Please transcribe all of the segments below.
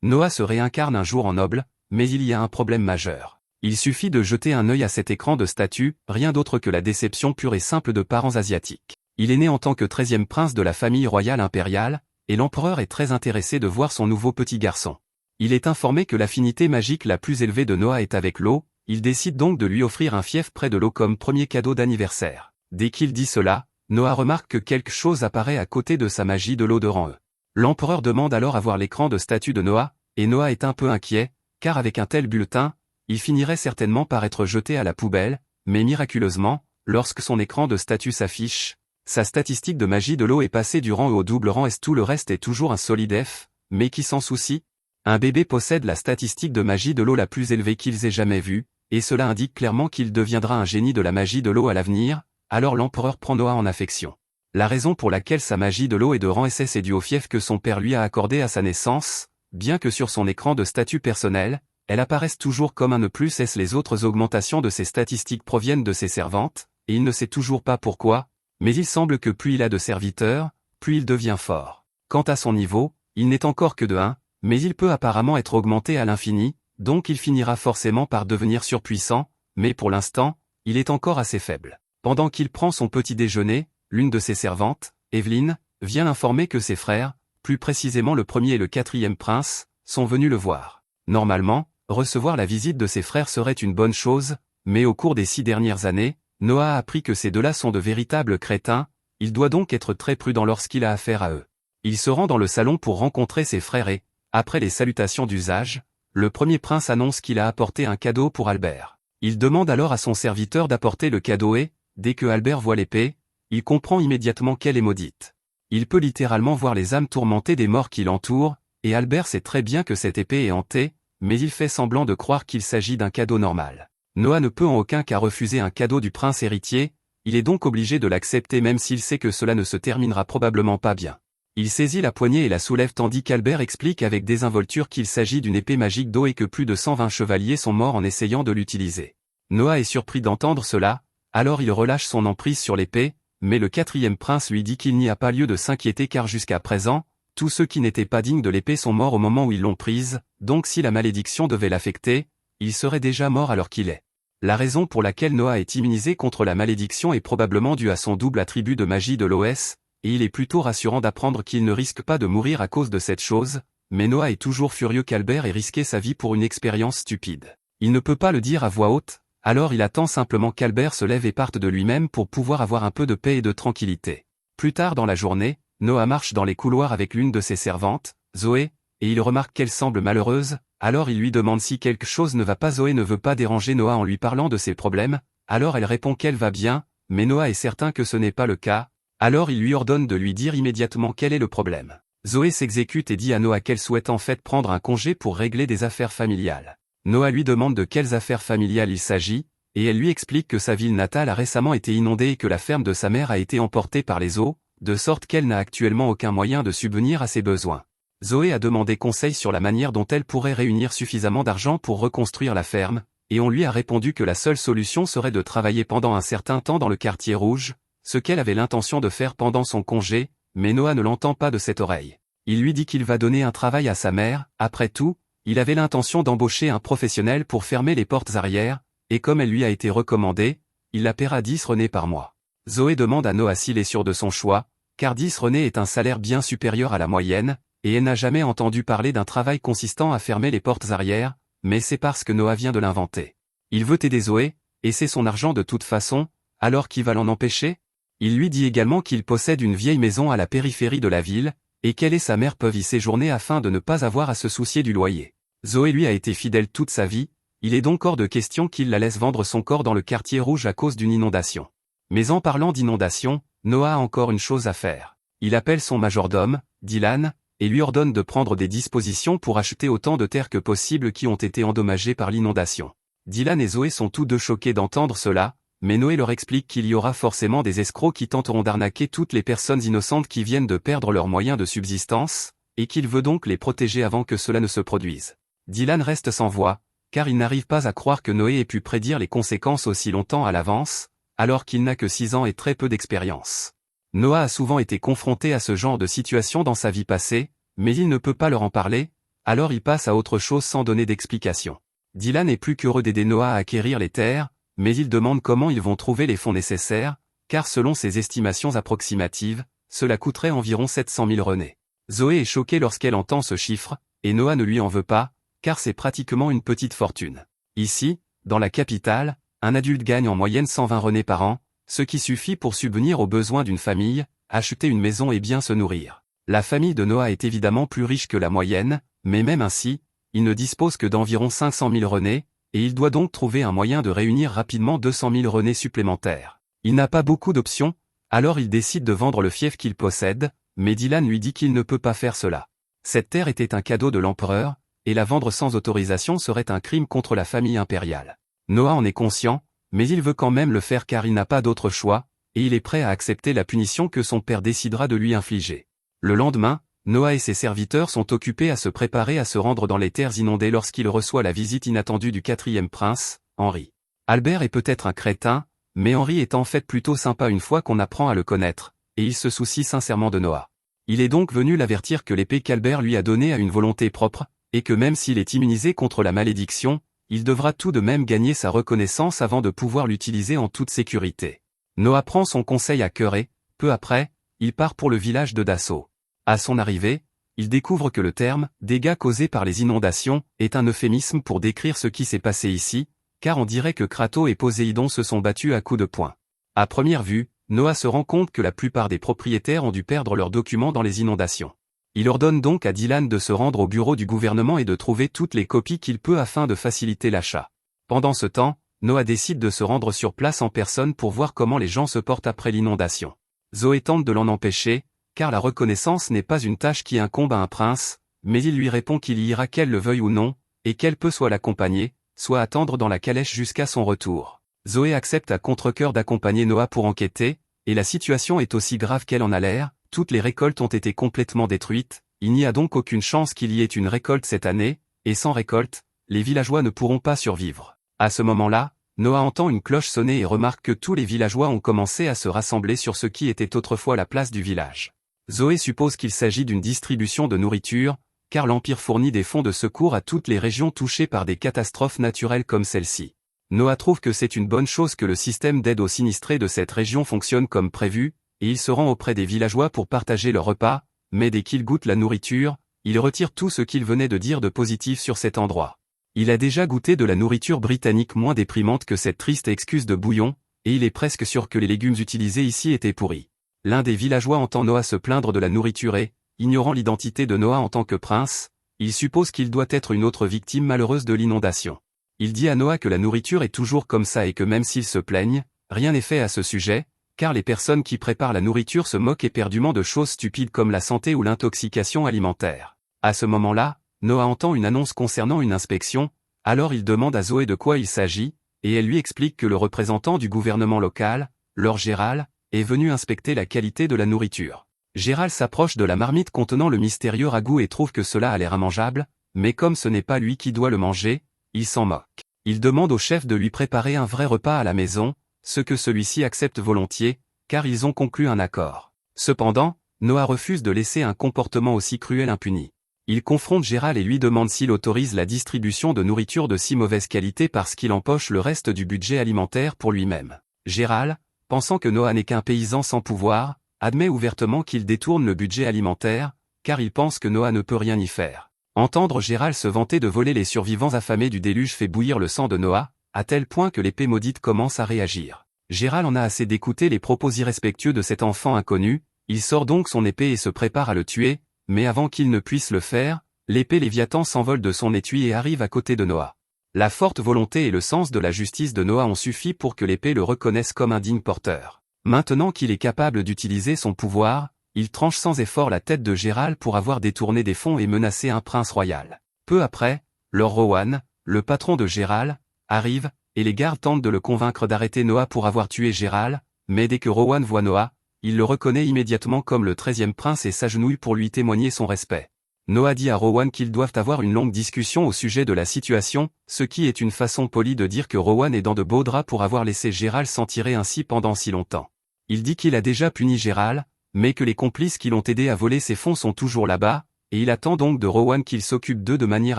Noah se réincarne un jour en noble, mais il y a un problème majeur. Il suffit de jeter un œil à cet écran de statut, rien d'autre que la déception pure et simple de parents asiatiques. Il est né en tant que 13e prince de la famille royale impériale, et l'empereur est très intéressé de voir son nouveau petit garçon. Il est informé que l'affinité magique la plus élevée de Noah est avec l'eau, il décide donc de lui offrir un fief près de l'eau comme premier cadeau d'anniversaire. Dès qu'il dit cela, Noah remarque que quelque chose apparaît à côté de sa magie de l'eau de rang E. L'empereur demande alors à voir l'écran de statut de Noah, et Noah est un peu inquiet, car avec un tel bulletin, il finirait certainement par être jeté à la poubelle, mais miraculeusement, lorsque son écran de statut s'affiche, sa statistique de magie de l'eau est passée du rang E au double rang S. Tout le reste est toujours un solide F, mais qui s'en soucie? Un bébé possède la statistique de magie de l'eau la plus élevée qu'ils aient jamais vue, et cela indique clairement qu'il deviendra un génie de la magie de l'eau à l'avenir, alors l'empereur prend Noah en affection. La raison pour laquelle sa magie de l'eau est de rang SS est due au fief que son père lui a accordé à sa naissance, bien que sur son écran de statut personnel, elle apparaisse toujours comme un E plus S. Les autres augmentations de ses statistiques proviennent de ses servantes, et il ne sait toujours pas pourquoi, mais il semble que plus il a de serviteurs, plus il devient fort. Quant à son niveau, il n'est encore que de 1, mais il peut apparemment être augmenté à l'infini, donc il finira forcément par devenir surpuissant, mais pour l'instant, il est encore assez faible. Pendant qu'il prend son petit déjeuner, l'une de ses servantes, Evelyne, vient l'informer que ses frères, plus précisément le premier et le 4e prince, sont venus le voir. Normalement, recevoir la visite de ses frères serait une bonne chose, mais au cours des 6 dernières années, Noah a appris que ces deux-là sont de véritables crétins, il doit donc être très prudent lorsqu'il a affaire à eux. Il se rend dans le salon pour rencontrer ses frères et, après les salutations d'usage, le premier prince annonce qu'il a apporté un cadeau pour Albert. Il demande alors à son serviteur d'apporter le cadeau et, dès que Albert voit l'épée, il comprend immédiatement qu'elle est maudite. Il peut littéralement voir les âmes tourmentées des morts qui l'entourent, et Albert sait très bien que cette épée est hantée, mais il fait semblant de croire qu'il s'agit d'un cadeau normal. Noah ne peut en aucun cas refuser un cadeau du prince héritier, il est donc obligé de l'accepter même s'il sait que cela ne se terminera probablement pas bien. Il saisit la poignée et la soulève tandis qu'Albert explique avec désinvolture qu'il s'agit d'une épée magique d'eau et que plus de 120 chevaliers sont morts en essayant de l'utiliser. Noah est surpris d'entendre cela, alors il relâche son emprise sur l'épée, mais le 4e prince lui dit qu'il n'y a pas lieu de s'inquiéter car jusqu'à présent, tous ceux qui n'étaient pas dignes de l'épée sont morts au moment où ils l'ont prise, donc si la malédiction devait l'affecter, il serait déjà mort alors qu'il est. La raison pour laquelle Noah est immunisé contre la malédiction est probablement due à son double attribut de magie de l'OS, et il est plutôt rassurant d'apprendre qu'il ne risque pas de mourir à cause de cette chose, mais Noah est toujours furieux qu'Albert ait risqué sa vie pour une expérience stupide. Il ne peut pas le dire à voix haute, alors il attend simplement qu'Albert se lève et parte de lui-même pour pouvoir avoir un peu de paix et de tranquillité. Plus tard dans la journée, Noah marche dans les couloirs avec l'une de ses servantes, Zoé, et il remarque qu'elle semble malheureuse, alors il lui demande si quelque chose ne va pas. Zoé ne veut pas déranger Noah en lui parlant de ses problèmes, alors elle répond qu'elle va bien, mais Noah est certain que ce n'est pas le cas, alors il lui ordonne de lui dire immédiatement quel est le problème. Zoé s'exécute et dit à Noah qu'elle souhaite en fait prendre un congé pour régler des affaires familiales. Noah lui demande de quelles affaires familiales il s'agit, et elle lui explique que sa ville natale a récemment été inondée et que la ferme de sa mère a été emportée par les eaux, de sorte qu'elle n'a actuellement aucun moyen de subvenir à ses besoins. Zoé a demandé conseil sur la manière dont elle pourrait réunir suffisamment d'argent pour reconstruire la ferme, et on lui a répondu que la seule solution serait de travailler pendant un certain temps dans le quartier rouge, ce qu'elle avait l'intention de faire pendant son congé, mais Noah ne l'entend pas de cette oreille. Il lui dit qu'il va donner un travail à sa mère, après tout, il avait l'intention d'embaucher un professionnel pour fermer les portes arrière, et comme elle lui a été recommandée, il la paiera 10 renés par mois. Zoé demande à Noah s'il est sûr de son choix, car 10 renés est un salaire bien supérieur à la moyenne, et elle n'a jamais entendu parler d'un travail consistant à fermer les portes arrière, mais c'est parce que Noah vient de l'inventer. Il veut aider Zoé, et c'est son argent de toute façon, alors qui va l'en empêcher? Il lui dit également qu'il possède une vieille maison à la périphérie de la ville, et qu'elle et sa mère peuvent y séjourner afin de ne pas avoir à se soucier du loyer. Zoé lui a été fidèle toute sa vie, il est donc hors de question qu'il la laisse vendre son corps dans le quartier rouge à cause d'une inondation. Mais en parlant d'inondation, Noah a encore une chose à faire. Il appelle son majordome, Dylan, et lui ordonne de prendre des dispositions pour acheter autant de terres que possible qui ont été endommagées par l'inondation. Dylan et Zoé sont tous deux choqués d'entendre cela, mais Noé leur explique qu'il y aura forcément des escrocs qui tenteront d'arnaquer toutes les personnes innocentes qui viennent de perdre leurs moyens de subsistance, et qu'il veut donc les protéger avant que cela ne se produise. Dylan reste sans voix, car il n'arrive pas à croire que Noé ait pu prédire les conséquences aussi longtemps à l'avance, alors qu'il n'a que 6 ans et très peu d'expérience. Noah a souvent été confronté à ce genre de situation dans sa vie passée, mais il ne peut pas leur en parler, Alors il passe à autre chose sans donner d'explication. Dylan est plus qu'heureux d'aider Noah à acquérir les terres, mais il demande comment ils vont trouver les fonds nécessaires, car selon ses estimations approximatives, cela coûterait environ 700 000 renés. Zoé est choquée lorsqu'elle entend ce chiffre, et Noah ne lui en veut pas, car c'est pratiquement une petite fortune. Ici, dans la capitale, un adulte gagne en moyenne 120 renés par an, ce qui suffit pour subvenir aux besoins d'une famille, acheter une maison et bien se nourrir. La famille de Noah est évidemment plus riche que la moyenne, mais même ainsi, il ne dispose que d'environ 500 000 renés, et il doit donc trouver un moyen de réunir rapidement 200 000 renés supplémentaires. Il n'a pas beaucoup d'options, alors il décide de vendre le fief qu'il possède, mais Dylan lui dit qu'il ne peut pas faire cela. Cette terre était un cadeau de l'empereur, et la vendre sans autorisation serait un crime contre la famille impériale. Noah en est conscient, mais il veut quand même le faire car il n'a pas d'autre choix, et il est prêt à accepter la punition que son père décidera de lui infliger. Le lendemain, Noah et ses serviteurs sont occupés à se préparer à se rendre dans les terres inondées lorsqu'il reçoit la visite inattendue du 4e prince, Henri. Albert est peut-être un crétin, mais Henri est en fait plutôt sympa une fois qu'on apprend à le connaître, et il se soucie sincèrement de Noah. Il est donc venu l'avertir que l'épée qu'Albert lui a donnée a une volonté propre, et que même s'il est immunisé contre la malédiction, il devra tout de même gagner sa reconnaissance avant de pouvoir l'utiliser en toute sécurité. Noah prend son conseil à cœur et, peu après, il part pour le village de Dasso. À son arrivée, il découvre que le terme « dégâts causés par les inondations » est un euphémisme pour décrire ce qui s'est passé ici, car on dirait que Kratos et Poséidon se sont battus à coups de poing. À première vue, Noah se rend compte que la plupart des propriétaires ont dû perdre leurs documents dans les inondations. Il ordonne donc à Dylan de se rendre au bureau du gouvernement et de trouver toutes les copies qu'il peut afin de faciliter l'achat. Pendant ce temps, Noah décide de se rendre sur place en personne pour voir comment les gens se portent après l'inondation. Zoé tente de l'en empêcher, car la reconnaissance n'est pas une tâche qui incombe à un prince, mais il lui répond qu'il y ira qu'elle le veuille ou non, et qu'elle peut soit l'accompagner, soit attendre dans la calèche jusqu'à son retour. Zoé accepte à contre-cœur d'accompagner Noah pour enquêter, et la situation est aussi grave qu'elle en a l'air, toutes les récoltes ont été complètement détruites, il n'y a donc aucune chance qu'il y ait une récolte cette année, et sans récolte, les villageois ne pourront pas survivre. À ce moment-là, Noah entend une cloche sonner et remarque que tous les villageois ont commencé à se rassembler sur ce qui était autrefois la place du village. Zoé suppose qu'il s'agit d'une distribution de nourriture, car l'Empire fournit des fonds de secours à toutes les régions touchées par des catastrophes naturelles comme celle-ci. Noah trouve que c'est une bonne chose que le système d'aide aux sinistrés de cette région fonctionne comme prévu, et il se rend auprès des villageois pour partager leur repas, mais dès qu'il goûte la nourriture, il retire tout ce qu'il venait de dire de positif sur cet endroit. Il a déjà goûté de la nourriture britannique moins déprimante que cette triste excuse de bouillon, et il est presque sûr que les légumes utilisés ici étaient pourris. L'un des villageois entend Noah se plaindre de la nourriture et, ignorant l'identité de Noah en tant que prince, il suppose qu'il doit être une autre victime malheureuse de l'inondation. Il dit à Noah que la nourriture est toujours comme ça et que même s'ils se plaignent, rien n'est fait à ce sujet, car les personnes qui préparent la nourriture se moquent éperdument de choses stupides comme la santé ou l'intoxication alimentaire. À ce moment-là, Noah entend une annonce concernant une inspection, alors il demande à Zoé de quoi il s'agit, et elle lui explique que le représentant du gouvernement local, Lord Gérald, est venu inspecter la qualité de la nourriture. Gérald s'approche de la marmite contenant le mystérieux ragoût et trouve que cela a l'air immangeable, mais comme ce n'est pas lui qui doit le manger, il s'en moque. Il demande au chef de lui préparer un vrai repas à la maison, ce que celui-ci accepte volontiers, car ils ont conclu un accord. Cependant, Noah refuse de laisser un comportement aussi cruel impuni. Il confronte Gérald et lui demande s'il autorise la distribution de nourriture de si mauvaise qualité parce qu'il empoche le reste du budget alimentaire pour lui-même. Gérald, pensant que Noah n'est qu'un paysan sans pouvoir, admet ouvertement qu'il détourne le budget alimentaire, car il pense que Noah ne peut rien y faire. Entendre Gérald se vanter de voler les survivants affamés du déluge fait bouillir le sang de Noah, à tel point que l'épée maudite commence à réagir. Gérald en a assez d'écouter les propos irrespectueux de cet enfant inconnu, il sort donc son épée et se prépare à le tuer, mais avant qu'il ne puisse le faire, l'épée Léviathan s'envole de son étui et arrive à côté de Noah. La forte volonté et le sens de la justice de Noah ont suffi pour que l'épée le reconnaisse comme un digne porteur. Maintenant qu'il est capable d'utiliser son pouvoir, il tranche sans effort la tête de Gérald pour avoir détourné des fonds et menacé un prince royal. Peu après, Lord Rowan, le patron de Gérald, arrive, et les gardes tentent de le convaincre d'arrêter Noah pour avoir tué Gérald, mais dès que Rowan voit Noah, il le reconnaît immédiatement comme le 13e prince et s'agenouille pour lui témoigner son respect. Noah dit à Rowan qu'ils doivent avoir une longue discussion au sujet de la situation, ce qui est une façon polie de dire que Rowan est dans de beaux draps pour avoir laissé Gérald s'en tirer ainsi pendant si longtemps. Il dit qu'il a déjà puni Gérald, mais que les complices qui l'ont aidé à voler ses fonds sont toujours là-bas, et il attend donc de Rowan qu'il s'occupe d'eux de manière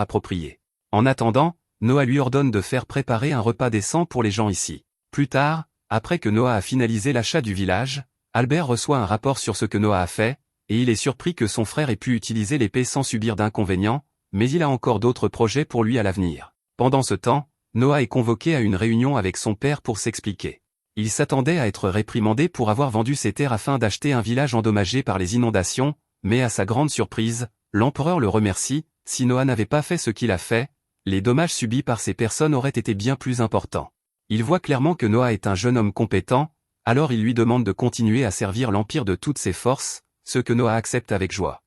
appropriée. En attendant, Noah lui ordonne de faire préparer un repas décent pour les gens ici. Plus tard, après que Noah a finalisé l'achat du village, Albert reçoit un rapport sur ce que Noah a fait, et il est surpris que son frère ait pu utiliser l'épée sans subir d'inconvénients, mais il a encore d'autres projets pour lui à l'avenir. Pendant ce temps, Noah est convoqué à une réunion avec son père pour s'expliquer. Il s'attendait à être réprimandé pour avoir vendu ses terres afin d'acheter un village endommagé par les inondations, mais à sa grande surprise, l'empereur le remercie. Si Noah n'avait pas fait ce qu'il a fait, les dommages subis par ces personnes auraient été bien plus importants. Il voit clairement que Noah est un jeune homme compétent, alors il lui demande de continuer à servir l'Empire de toutes ses forces, ce que Noah accepte avec joie.